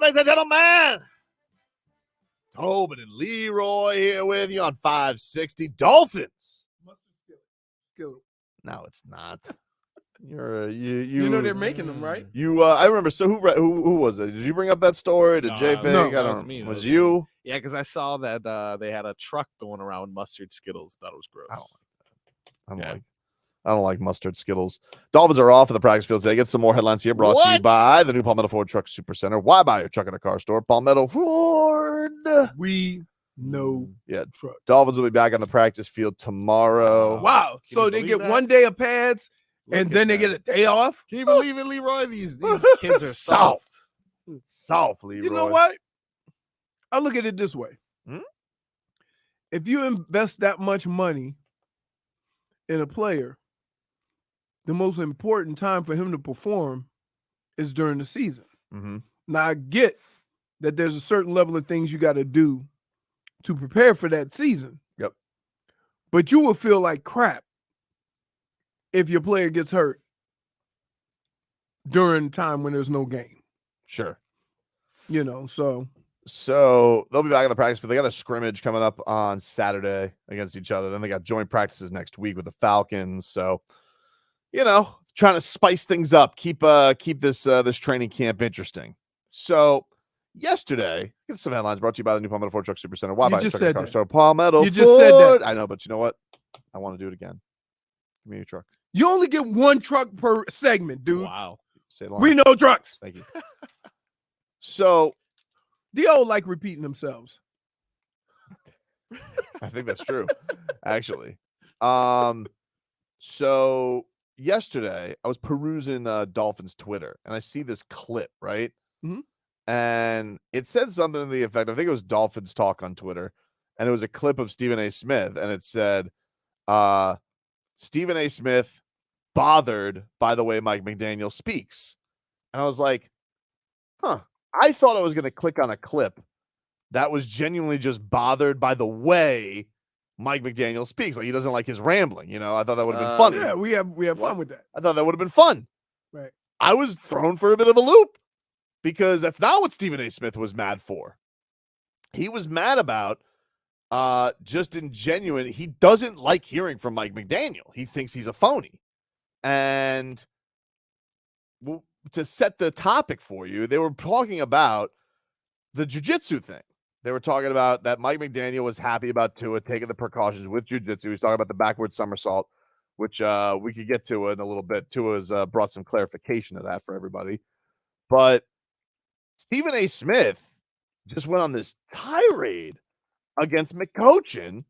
ladies and gentlemen. Tobin and Leroy here with you on 560 Dolphins. Skittle. No, it's not. You know they're making them, right? I remember. So who was it? Did you bring up that story? Did Jay Fig? No, I don't was me. know. Was you? Yeah, because I saw that they had a truck going around with mustard Skittles. Thought it was gross. I don't like mustard Skittles. Dolphins are off of the practice field today. Get some more headlines here brought to you by the new Palmetto Ford Truck Super Center. Why buy your truck in a car store? Palmetto Ford. We know. Yeah, truck. Dolphins will be back on the practice field tomorrow. Wow. So they get 1 day of pads and then they get a day off? Can you believe it, Leroy? These kids are soft. Soft, Leroy. You know what? I look at it this way. If you invest that much money in a player, the most important time for him to perform is during the season. Mm-hmm. Now, I get that there's a certain level of things you got to do to prepare for that season. Yep. But you will feel like crap if your player gets hurt during time when there's no game. Sure. You know, so they'll be back on the practice field. They got a scrimmage coming up on Saturday against each other. Then they got joint practices next week with the Falcons. So, you know, trying to spice things up, keep this training camp interesting. So yesterday, get some headlines brought to you by the new Palmetto Ford Truck Super Center. Why You buy just a truck in a said car that. store? Palmetto You just said Ford. that. I know, but you know what? I want to do it again. Give me your truck. you only get one truck per segment, dude. Wow. Say it loud. We know trucks. Thank you. So The old like repeating themselves. I think that's true, actually. So yesterday I was perusing Dolphins Twitter and I see this clip, right? Mhm. And it said something to the effect, I think it was Dolphins Talk on Twitter, and it was a clip of Stephen A. Smith, and it said, Stephen A. Smith bothered by the way Mike McDaniel speaks. And I was like, I thought I was going to click on a clip that was genuinely just bothered by the way Mike McDaniel speaks. Like, he doesn't like his rambling, you know? I thought that would have been funny. Yeah, we have fun with that. I thought that would have been fun. Right. I was thrown for a bit of a loop because that's not what Stephen A. Smith was mad for. He was mad about just in genuine, he doesn't like hearing from Mike McDaniel. He thinks he's a phony. And to set the topic for you, they were talking about the jiu-jitsu thing. They were talking about that Mike McDaniel was happy about Tua taking the precautions with jiu-jitsu. He's talking about the backward somersault, which we could get to in a little bit. Tua's brought some clarification to that for everybody. But Stephen A. Smith just went on this tirade against McCochin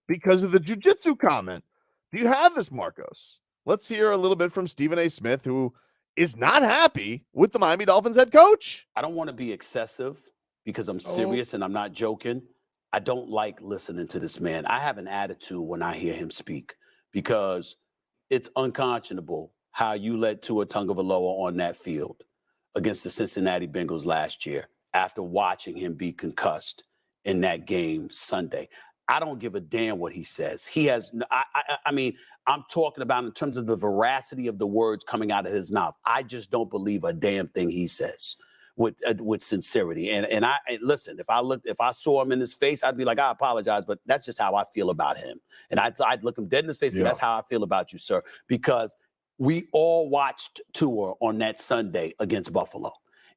because of the jiu-jitsu comment. Do you have this, Marcos? Let's hear a little bit from Stephen A. Smith, who is not happy with the Miami Dolphins head coach. I don't want to be excessive because I'm serious and I'm not joking. I don't like listening to this man. I have an attitude when I hear him speak because it's unconscionable how you let Tua Tagovailoa on that field against the Cincinnati Bengals last year after watching him be concussed in that game Sunday. I don't give a damn what he says. He has, I mean, I'm talking about in terms of the veracity of the words coming out of his mouth. I just don't believe a damn thing he says with sincerity. And listen, if I saw him in his face, I'd be like, I apologize, but that's just how I feel about him. And I'd look him dead in his face and say, that's how I feel about you, sir. Because we all watched Tua on that Sunday against Buffalo.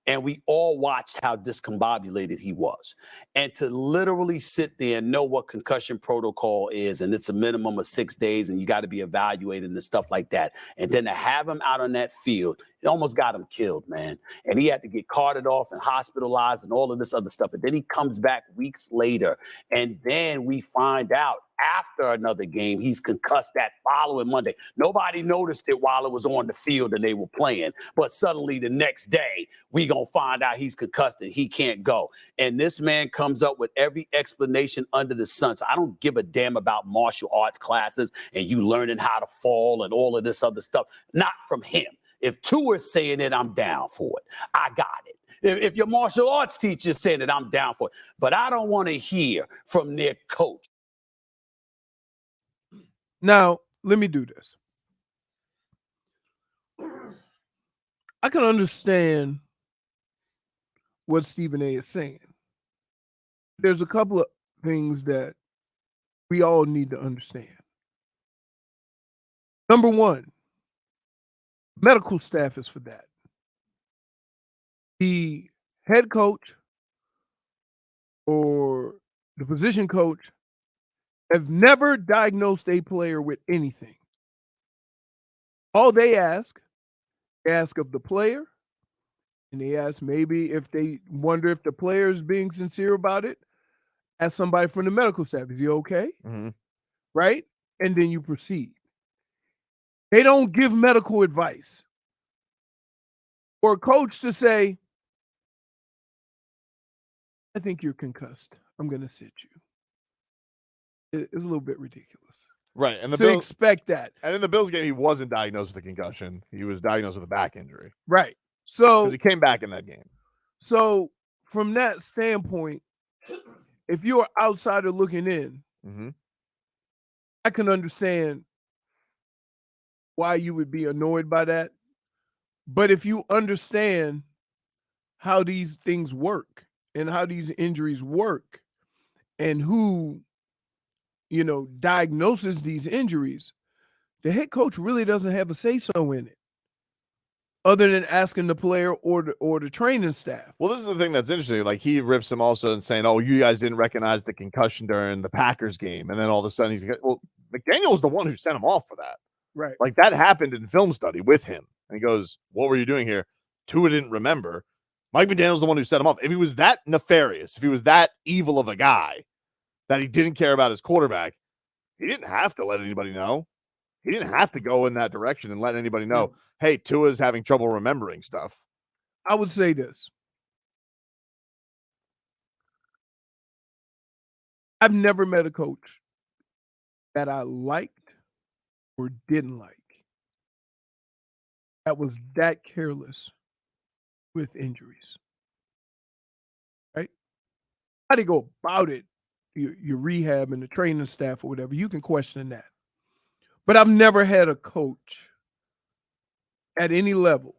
And we all watched how discombobulated he was. And to literally sit there and know what concussion protocol is, and it's a minimum of 6 days, and you got to be evaluated and stuff like that. And then to have him out on that field, it almost got him killed, man. And he had to get carted off and hospitalized and all of this other stuff. And then he comes back weeks later, and then we find out after another game, he's concussed that following Monday. Nobody noticed it while it was on the field and they were playing. But suddenly the next day, we going to find out he's concussed and he can't go. And this man comes up with every explanation under the sun. So I don't give a damn about martial arts classes and you learning how to fall and all of this other stuff. Not from him. If Tua is saying it, I'm down for it. I got it. If your martial arts teacher is saying it, I'm down for it. But I don't want to hear from their coach. Now, let me do this. I can understand what Stephen A is saying. There's a couple of things that we all need to understand. Number one, medical staff is for that. The head coach or the position coach have never diagnosed a player with anything. All they ask of the player, and they ask maybe if they wonder if the player is being sincere about it, ask somebody from the medical staff, is he okay? Mm-hmm. Right? And then you proceed. They don't give medical advice. For a coach to say, I think you're concussed, I'm going to sit you. It's a little bit ridiculous. Right. And to expect that. And in the Bills game, he wasn't diagnosed with a concussion. He was diagnosed with a back injury. Right. So because he came back in that game. So from that standpoint, if you're an outsider looking in, mm-hmm. I can understand why you would be annoyed by that. But if you understand how these things work and how these injuries work and who, diagnoses these injuries, the head coach really doesn't have a say-so in it, other than asking the player or the training staff. Well, this is the thing that's interesting. Like, he rips him also and saying, oh, you guys didn't recognize the concussion during the Packers game. And then all of a sudden he's like, well, McDaniel was the one who sent him off for that. Right. Like, that happened in film study with him. And he goes, what were you doing here? Tua didn't remember. Mike McDaniel's the one who set him off. If he was that nefarious, if he was that evil of a guy that he didn't care about his quarterback, he didn't have to let anybody know. He didn't have to go in that direction and let anybody know, hey, Tua's having trouble remembering stuff. I would say this. I've never met a coach that I liked or didn't like that was that careless with injuries. Right? How they go about it, your rehab and the training staff or whatever, you can question that. But I've never had a coach at any level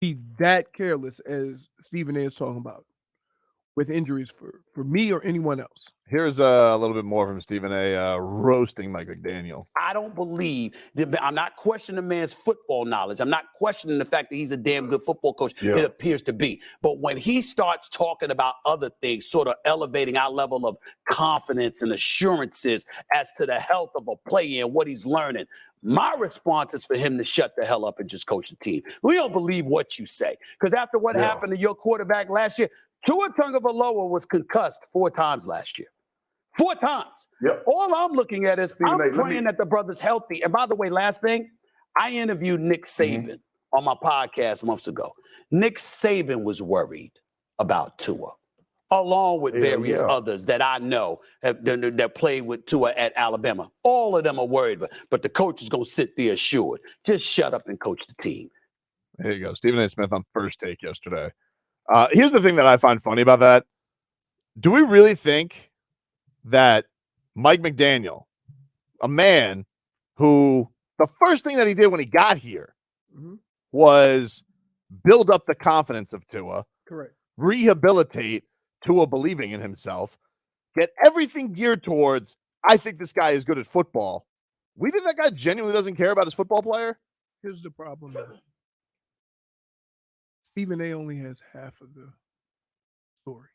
be that careless as Stephen A is talking about with injuries for me or anyone else. Here's a little bit more from Stephen A roasting Mike McDaniel. I don't believe that. I'm not questioning the man's football knowledge. I'm not questioning the fact that he's a damn good football coach. Yeah. It appears to be. But when he starts talking about other things, sort of elevating our level of confidence and assurances as to the health of a player and what he's learning, my response is for him to shut the hell up and just coach the team. We don't believe what you say. Because after what happened to your quarterback last year, Tua Tagovailoa was concussed 4 times last year. 4 times. Yep. All I'm looking at is I'm praying that the brother's healthy. And by the way, last thing, I interviewed Nick Saban on my podcast months ago. Nick Saban was worried about Tua, along with various others that I know that played with Tua at Alabama. All of them are worried, but the coach is going to sit there assured. Just shut up and coach the team. There you go. Stephen A. Smith on First Take yesterday. Here's the thing that I find funny about that. Do we really think that Mike McDaniel, a man who the first thing that he did when he got here was build up the confidence of Tua, correct, rehabilitate Tua believing in himself, get everything geared towards, I think this guy is good at football. We think that guy genuinely doesn't care about his football player? Here's the problem. Stephen A only has half of the story.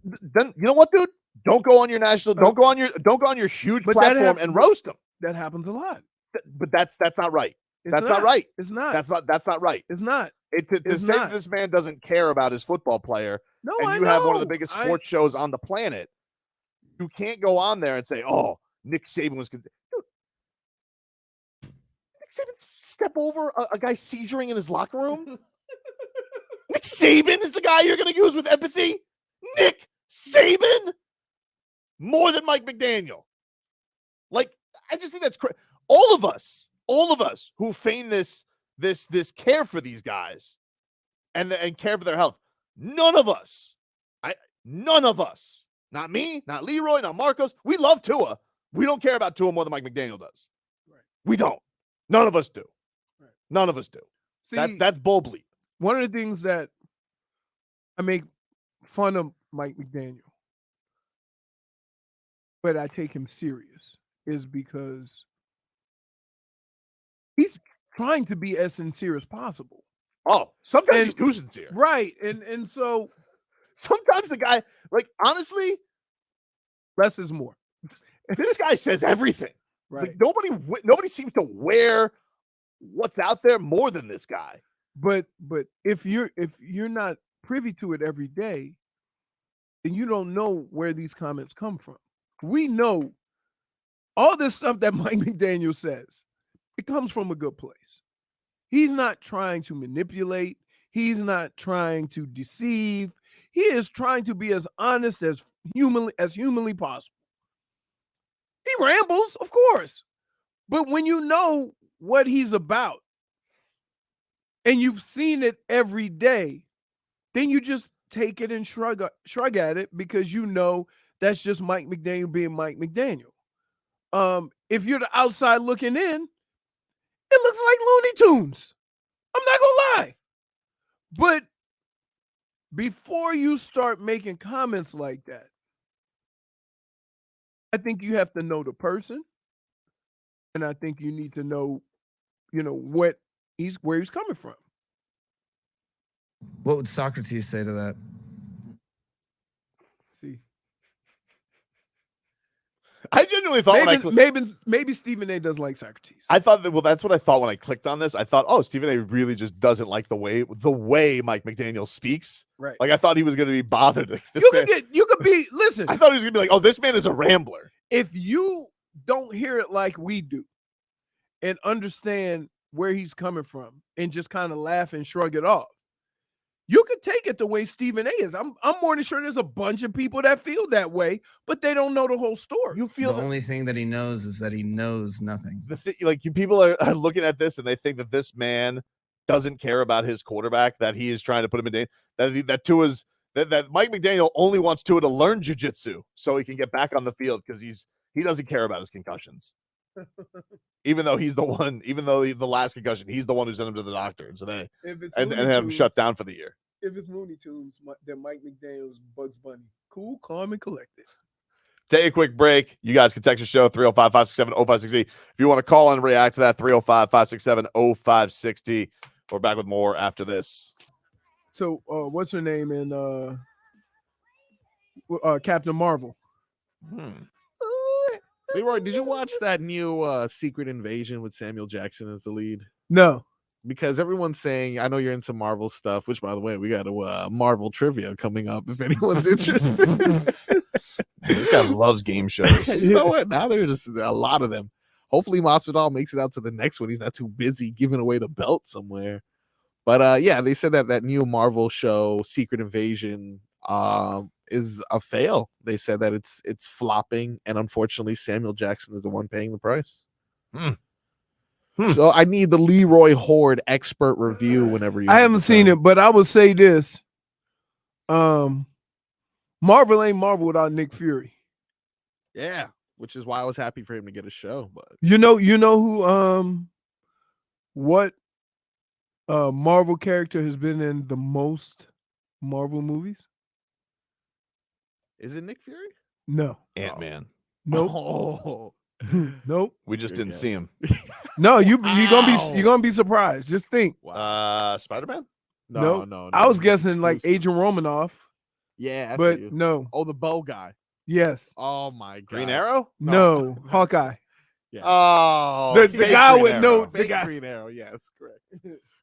Then you know what, dude? Don't go on your don't go on your huge platform and roast him. That happens a lot. But that's not right. It's not right. It's not. That's not right. It's not. To say that this man doesn't care about his football player, and you have one of the biggest sports shows on the planet, you can't go on there and say, "Oh, Nick Saban was." Dude, Nick Saban step over a guy seizuring in his locker room. Nick Saban is the guy you're going to use with empathy. Nick Saban, more than Mike McDaniel. Like, I just think that's crazy. All of us who feign this care for these guys and care for their health. None of us, not me, not Leroy, not Marcos. We love Tua. We don't care about Tua more than Mike McDaniel does. Right. We don't. None of us do. Right. None of us do. See, that's bull bleep. One of the things that I make fun of Mike McDaniel, but I take him serious is because he's trying to be as sincere as possible. Oh, sometimes And- he's too sincere. Right. And so Sometimes the guy, like, honestly, less is more. this guy says everything. Right. Like, nobody seems to wear what's out there more than this guy. But if you're not privy to it every day, then you don't know where these comments come from. We know all this stuff that Mike McDaniel says, it comes from a good place. He's not trying to manipulate. He's not trying to deceive. He is trying to be as honest as humanly possible. He rambles, of course. But when you know what he's about and you've seen it every day, then you just take it and shrug at it because you know that's just Mike McDaniel being Mike McDaniel. If you're the outside looking in, it looks like Looney Tunes. I'm not gonna lie. But before you start making comments like that, I think you have to know the person, and I think you need to know, where he's coming from. What would Socrates say to that? See, I genuinely thought maybe Stephen A. doesn't like Socrates. I thought that, well, that's what I thought when I clicked on this. I thought, oh, Stephen A. really just doesn't like the way Mike McDaniel speaks. Right. Like, I thought he was going to be bothered. Like, You could be. Listen, I thought he was going to be like, oh, this man is a rambler. if you don't hear it like we do, and understand where he's coming from, and just kind of laugh and shrug it off, you could take it the way Stephen A. is. I'm more than sure there's a bunch of people that feel that way, but they don't know the whole story. You feel The only thing that he knows is that he knows nothing. People are looking at this and they think that this man doesn't care about his quarterback, that he is trying to put him in danger, that Mike McDaniel only wants Tua to learn jiu-jitsu so he can get back on the field because he doesn't care about his concussions. Even though the last concussion, he's the one who sent him to the doctor today and have him shut down for the year. If it's Looney Tunes, then Mike McDaniel's Bugs Bunny. Cool, calm, and collected. Take a quick break. You guys can text the show 305-567-0560. If you want to call and react to that, 305-567-0560. We're back with more after this. So, what's her name in Captain Marvel? Leroy, did you watch that new Secret Invasion with Samuel Jackson as the lead? No. Because everyone's saying, I know you're into Marvel stuff, which, by the way, we got a Marvel trivia coming up if anyone's interested. This guy loves game shows. You know what? Now there's a lot of them. Hopefully Masvidal makes it out to the next one. He's not too busy giving away the belt somewhere. But yeah, they said that new Marvel show, Secret Invasion, is a fail. They said that it's flopping, and unfortunately Samuel Jackson is the one paying the price. So I need the Leroy Horde expert review whenever you. I haven't seen it, but I would say this: Marvel ain't Marvel without Nick Fury. Yeah, which is why I was happy for him to get a show. But you know who what Marvel character has been in the most Marvel movies? Is it Nick Fury? No. Ant-Man. Nope. Oh. Nope. We just didn't see him. No, you're gonna be surprised. Just think. Spider-Man? No. I was guessing like Agent Romanoff. Yeah, but no. Oh, the bow guy. Yes. Oh my God. Green Arrow? No. Hawkeye. Yeah. Oh, the guy Green with Arrow. no Fake Green Arrow. Yes, correct.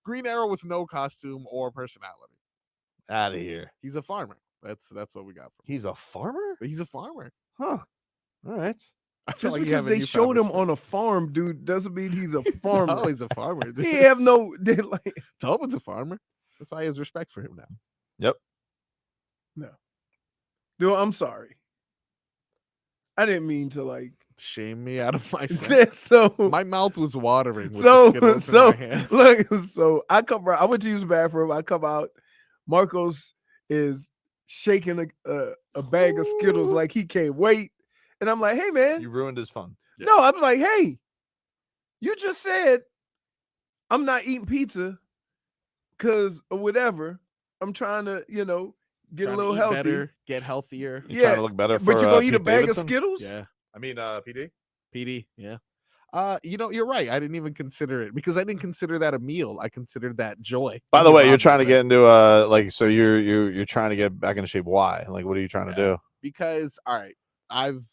Green Arrow with no costume or personality. Out of here. He's a farmer. That's what we got from him. He's a farmer? He's a farmer. Huh. All right. I feel Just like because they showed him on a farm, dude, doesn't mean he's a farmer. No, he's a farmer. He have no like. Tobin's a farmer. That's why he has respect for him now. Yep. No. Dude, I'm sorry. I didn't mean to like shame me out of myself. So my mouth was watering. With the Skittles in my hand. Look, so I went to use the bathroom. I come out. Marcos is shaking a bag of Skittles like he can't wait. And I'm like, hey, man. You ruined his fun. Yeah. No, I'm like, hey, you just said I'm not eating pizza because or whatever. I'm trying to, get Trying a to little eat healthy. better, get healthier. You trying to look better for But you're gonna eat a Pete bag Davidson? of Skittles? Yeah. I mean, PD? PD, yeah. You're right. I didn't even consider it because I didn't consider that a meal. I considered that joy. By Give the me way, you're ramen trying to bread. get into so you're trying to get back into shape. Why? Like, what are you trying to do? Because all right, I've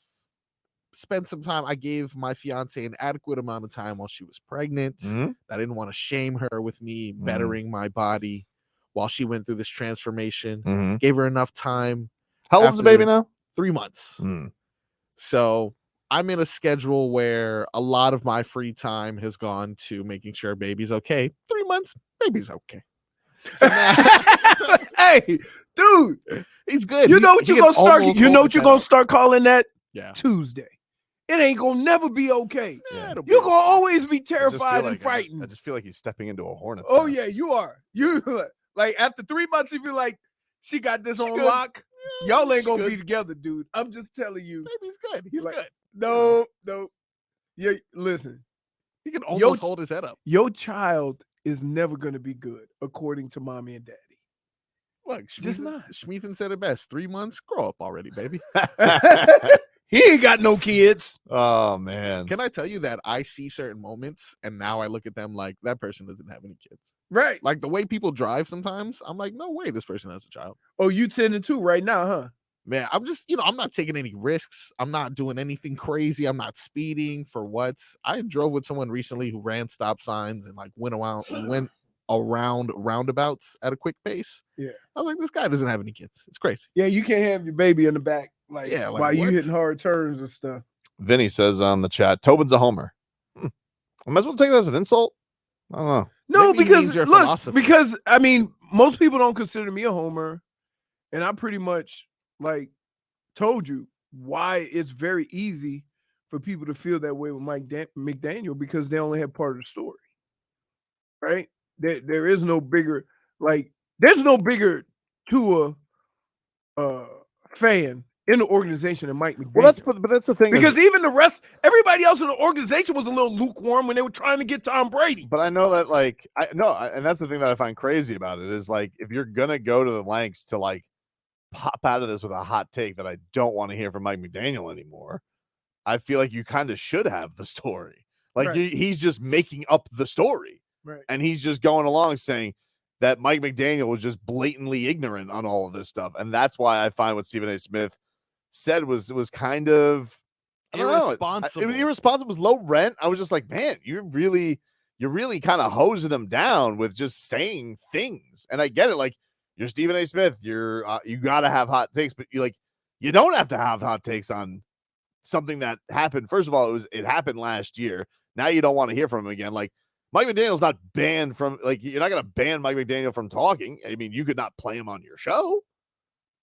spent some time. I gave my fiance an adequate amount of time while she was pregnant. Mhm. I didn't want to shame her with me bettering my body while she went through this transformation. Mhm. Gave her enough time. How old's the after baby now? 3 months. Mm. So I'm in a schedule where a lot of my free time has gone to making sure baby's okay. 3 months, baby's okay. So now, Hey, dude, he's good. you know what He you're gonna can start. almost You hold know his what you're head gonna up. start calling that Yeah. Tuesday. It ain't gonna never be okay. Yeah, it'll be You're gonna okay. always be I just feel terrified and like- frightened. I just feel like he's stepping into a hornet's Oh nest. yeah, you are. You like after 3 months, you feel like she got this She on good. lock. Y'all ain't she gonna good. be together, dude. I'm just telling you. Baby's good. He's Like, good. No. Yeah, listen. He can almost hold his head up. Your child is never gonna be good, according to mommy and daddy. Look, Just not. Schmeathan said it best. 3 months, grow up already, baby. He ain't got no kids. Oh man. Can I tell you that I see certain moments and now I look at them like that person doesn't have any kids. Right. Like the way people drive sometimes, I'm like, no way this person has a child. Oh, you 10 and 2 right now, huh? Man, I'm just, I'm not taking any risks. I'm not doing anything crazy. I'm not speeding for what. I drove with someone recently who ran stop signs and like went around roundabouts at a quick pace. Yeah. I was like, this guy doesn't have any kids. It's crazy. Yeah, you can't have your baby in the back, like while you what? hitting hard turns and stuff. Vinny says on the chat, Tobin's a homer. I might as well take that as an insult. I don't know. No, Maybe he because means your look, philosophy. because I mean, most people don't consider me a homer, and I pretty much like told you why it's very easy for people to feel that way with McDaniel because they only have part of the story, right? There is no bigger there's no bigger Tua fan in the organization than Mike McDaniel. Well, but that's the thing. Because even the rest, everybody else in the organization was a little lukewarm when they were trying to get Tom Brady. But I know that, and that's the thing that I find crazy about it is like if you're gonna go to the lengths to like pop out of this with a hot take that I don't want to hear from Mike McDaniel anymore, I feel like you kind of should have the story. Like Right. he's just making up the story, Right. and he's just going along saying that Mike McDaniel was just blatantly ignorant on all of this stuff, and that's why I find what Stephen A. Smith said was kind of Irresponsible. It was irresponsible. It was low rent. I was just like, man, you're really kind of hosing him down with just saying things. And I get it. Like you're Stephen A. Smith. You got to have hot takes, but you don't have to have hot takes on something that happened. First of all, it happened last year. Now you don't want to hear from him again. Like Mike McDaniel's not banned from you're not going to ban Mike McDaniel from talking. I mean, you could not play him on your show.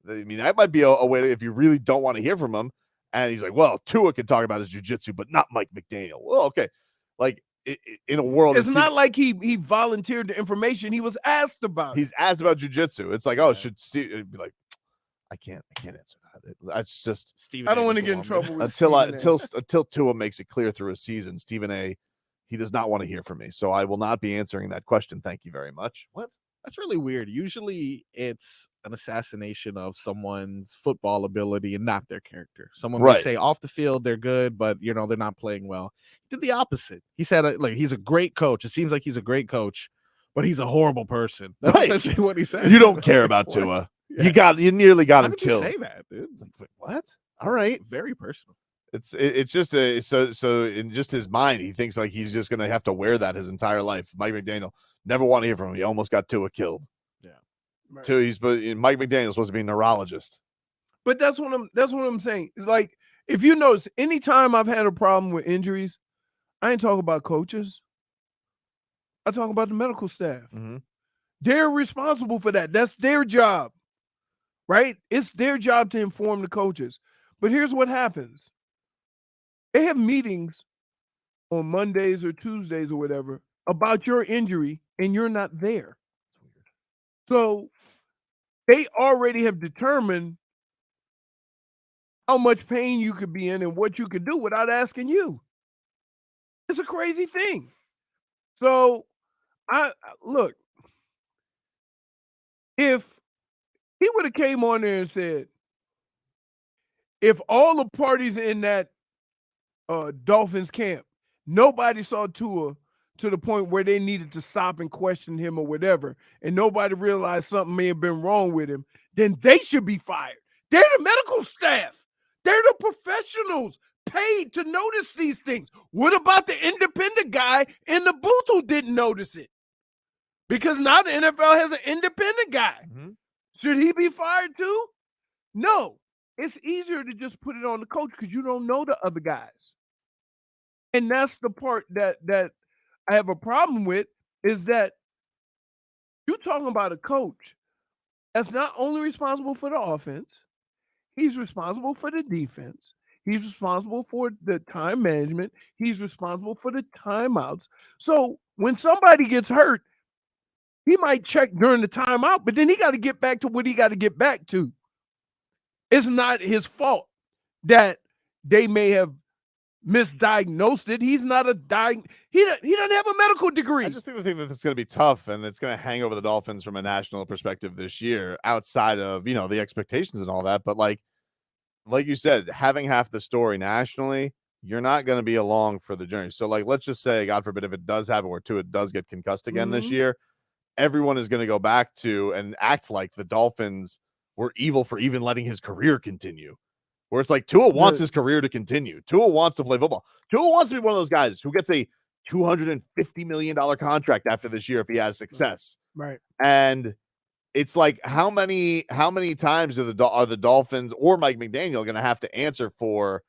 I mean, that might be a way if you really don't want to hear from him. And he's like, well, Tua can talk about his jiu-jitsu, but not Mike McDaniel. Well, okay. Like in a world, It's not like he volunteered the information. He was asked about. He's asked about jiu-jitsu. It's like, oh, should Steve be like, I can't answer that. That's just Stephen I don't A. want to just get in won't. trouble with until Tua makes it clear through a season. Stephen A. He does not want to hear from me, so I will not be answering that question. Thank you very much. What? That's really weird. Usually it's an assassination of someone's football ability and not their character. Someone may say off the field they're good, but they're not playing well. He did the opposit. He said he's a great coach. It seems like he's a great coach, but he's a horrible person. That's essentially what he said. You don't care about Tua. Yeah. You nearly got him How did you killed. say that, dude? Like, wait, what? All right. Very personal. It's just so in just his mind, he thinks like he's just gonna have to wear that his entire life. Mike McDaniel never want to hear from him. He almost got Tua killed. Yeah, right. Mike McDaniel's supposed to be a neurologist. But that's what I'm saying. It's like if you notice, anytime I've had a problem with injuries, I ain't talking about coaches. I talk about the medical staff. Mm-hmm. They're responsible for that. That's their job, right? It's their job to inform the coaches. But here's what happens. They have meetings on Mondays or Tuesdays or whatever about your injury, and you're not there. So they already have determined how much pain you could be in and what you could do without asking you. It's a crazy thing. So look, if He would have came on there and said, if all the parties in that Dolphins camp, nobody saw Tua to the point where they needed to stop and question him or whatever, and nobody realized something may have been wrong with him, then they should be fired. They're the medical staff. They're the professionals paid to notice these things. What about the independent guy in the booth who didn't notice it? Because now the NFL has an independent guy. Mhm. Should he be fired too? No. It's easier to just put it on the coach because you don't know the other guys. And that's the part that I have a problem with, is that you're talking about a coach that's not only responsible for the offense, he's responsible for the defense. He's responsible for the time management. He's responsible for the timeouts. So when somebody gets hurt, he might check during the timeout, but then he got to get back to what he got to get back to. It's not his fault that they may have misdiagnosed it. He's not a he doesn't have a medical degree. I just think that it's going to be tough, and it's going to hang over the Dolphins from a national perspective this year, outside of, you know, the expectations and all that. But like you said, having half the story nationally, you're not going to be along for the journey. So like, let's just say, God forbid, if it does happen, where Tua does get concussed again this year, everyone is going to go back to and act like the Dolphins were evil for even letting his career continue. Where it's like, Tua wants his career to continue. Tua wants to play football. Tua wants to be one of those guys who gets a $250 million contract after this year if he has success. Right. And it's like, how many times are the Dolphins or Mike McDaniel going to have to answer for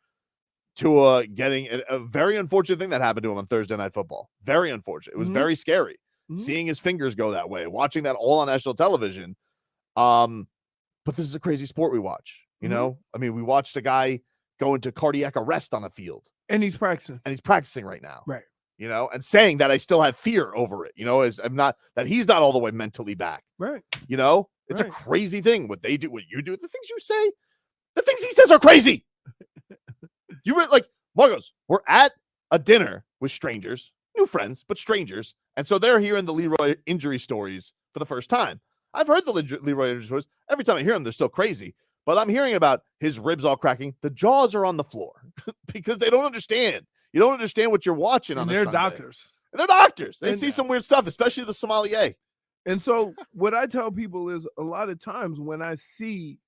Tua getting a very unfortunate thing that happened to him on Thursday Night Football? Very unfortunate. It was very scary seeing his fingers go that way, watching that all on national television. But this is a crazy sport we watch. You know, I mean, we watched a guy go into cardiac arrest on a field. And he's practicing. And he's practicing right now. Right. You know, and saying that I still have fear over it, you know, that he's not all the way mentally back. Right. You know, it's a crazy thing what they do, what you do, the things you say, the things he says are crazy. You were like, Margos, we're at a dinner with strangers, new friends, but strangers. And so they're hearing the Leroy injury stories for the first time. I've heard the Leroy injury stories. Every time I hear them, they're still crazy. But I'm hearing about his ribs all cracking. The jaws are on the floor because they don't understand. You don't understand what you're watching on a Sunday. Doctors. And they're doctors. They see some weird stuff, especially the sommelier. And so what I tell people is, a lot of times when I see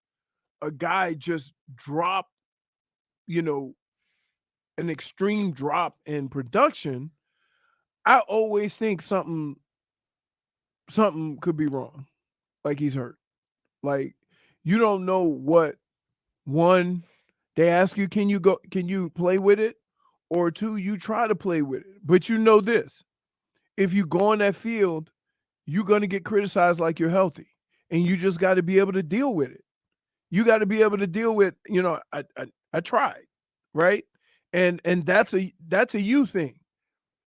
a guy just drop, you know, an extreme drop in production, I always think something could be wrong. Like he's hurt. Like, you don't know what, one, they ask you, can you play with it? Or two, you try to play with it. But you know this, if you go on that field, you're going to get criticized like you're healthy. And you just got to be able to deal with it. You got to be able to deal with, you know, I tried, right? And that's a you thing.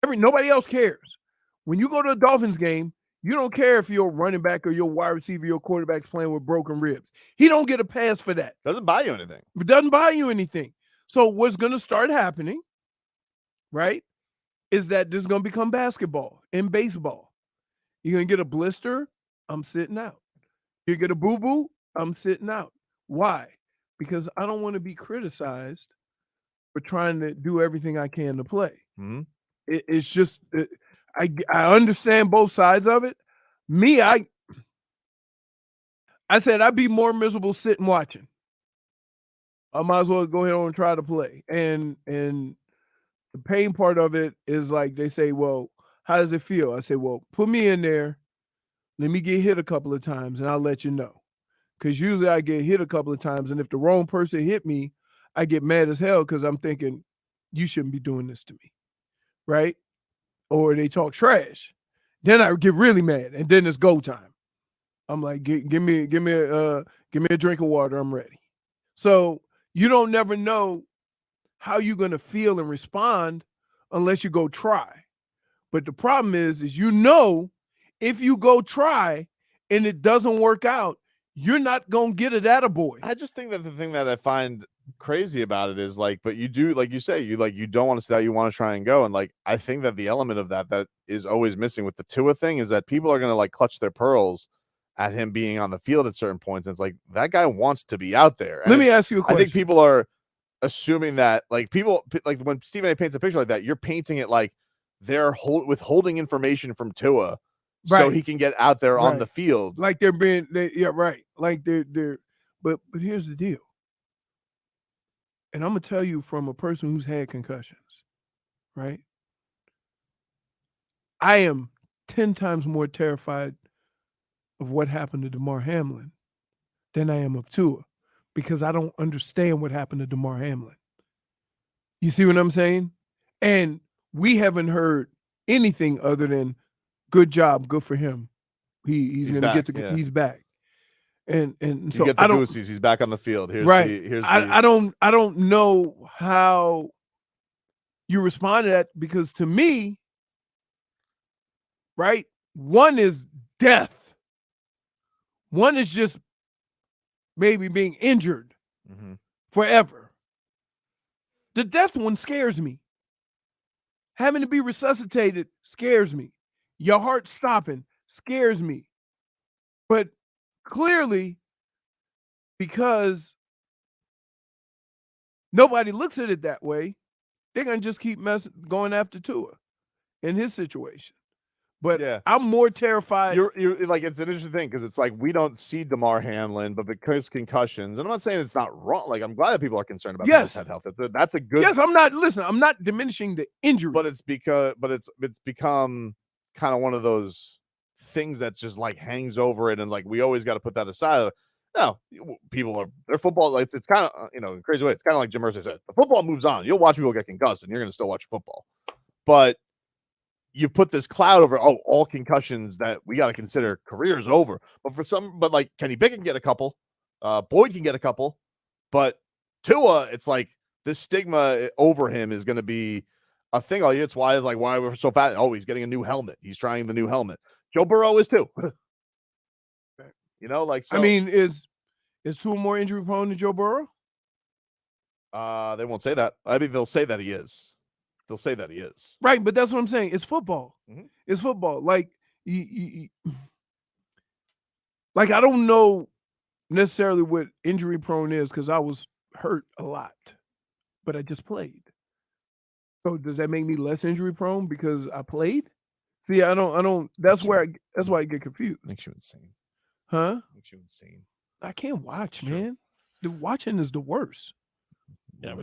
Nobody else cares. When you go to a Dolphins game, you don't care if your running back or your wide receiver, your quarterback's playing with broken ribs. He don't get a pass for that. Doesn't buy you anything. It doesn't buy you anything. So what's going to start happening, right, is that this is going to become basketball and baseball. You're going to get a blister, I'm sitting out. You get a boo-boo, I'm sitting out. Why? Because I don't want to be criticized for trying to do everything I can to play. It's just... I understand both sides of it. Me, I said I'd be more miserable sitting watching. I might as well go ahead and try to play. And the pain part of it is, like, they say, well, how does it feel? I say, well, put me in there. Let me get hit a couple of times and I'll let you know. Because usually I get hit a couple of times, and if the wrong person hit me, I get mad as hell because I'm thinking, you shouldn't be doing this to me. Right? Or they talk trash, then I get really mad, and then it's go time. I'm like, give me a drink of water. I'm ready. So you don't never know how you're gonna feel and respond unless you go try. But the problem is you know, if you go try and it doesn't work out, you're not gonna get it attaboy. I just think that the thing that I find crazy about it is, like, but you do, like you say, you don't want to sit out, you want to try and go. And like, I think that the element of that is always missing with the Tua thing is that people are going to like clutch their pearls at him being on the field at certain points. And it's like, that guy wants to be out there. And Let me ask you a question. I think people are assuming that, like, people, like, when Stephen A paints a picture like that, you're painting it like they're withholding information from Tua so he can get out there on the field. Like they're being, like they're, but here's the deal. And I'm going to tell you from a person who's had concussions, right? I am 10 times more terrified of what happened to DeMar Hamlin than I am of Tua, because I don't understand what happened to DeMar Hamlin. You see what I'm saying? And we haven't heard anything other than good job, good for him. He's going to get to he's back. And so you get the Goosies, he's back on the field. I don't know how you respond to that, because to me, right, one is death. One is just maybe being injured forever. The death one scares me. Having to be resuscitated scares me. Your heart stopping scares me. But clearly, because nobody looks at it that way, they're going to just keep going after Tua in his situation. But I'm more terrified. You're like, it's an interesting thing, because it's like, we don't see DeMar Hamlin, but because concussions, and I'm not saying it's not wrong. Like, I'm glad that people are concerned about his head health. That's a good. Yes, I'm not diminishing the injury. But it's become kind of one of those things that's just like hangs over it, and like, we always got to put that aside. No, they're football. Like, it's kind of, in a crazy way. It's kind of like Jim Irsay said, the football moves on. You'll watch people get concussed, and you're going to still watch football. But you put this cloud over, all concussions, that we got to consider careers over. But like Kenny Pickett can get a couple, Boyd can get a couple, but Tua, it's like this stigma over him is going to be a thing all year. It's why we're so fat. Oh, he's getting a new helmet. He's trying the new helmet. Joe Burrow is too. So, I mean, is Tua more injury prone than Joe Burrow? They won't say that. I mean, they'll say that he is. They'll say that he is. Right, but that's what I'm saying. It's football. It's football. Like, like, I don't know necessarily what injury prone is, because I was hurt a lot, but I just played. So does that make me less injury prone because I played? See, I don't. That's why I get confused. Makes you insane. Huh? Makes you insane. I can't watch, man. The watching is the worst. Yeah,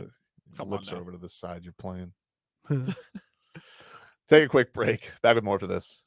but lips are over to the side. You're playing. Take a quick break. Back with more for this.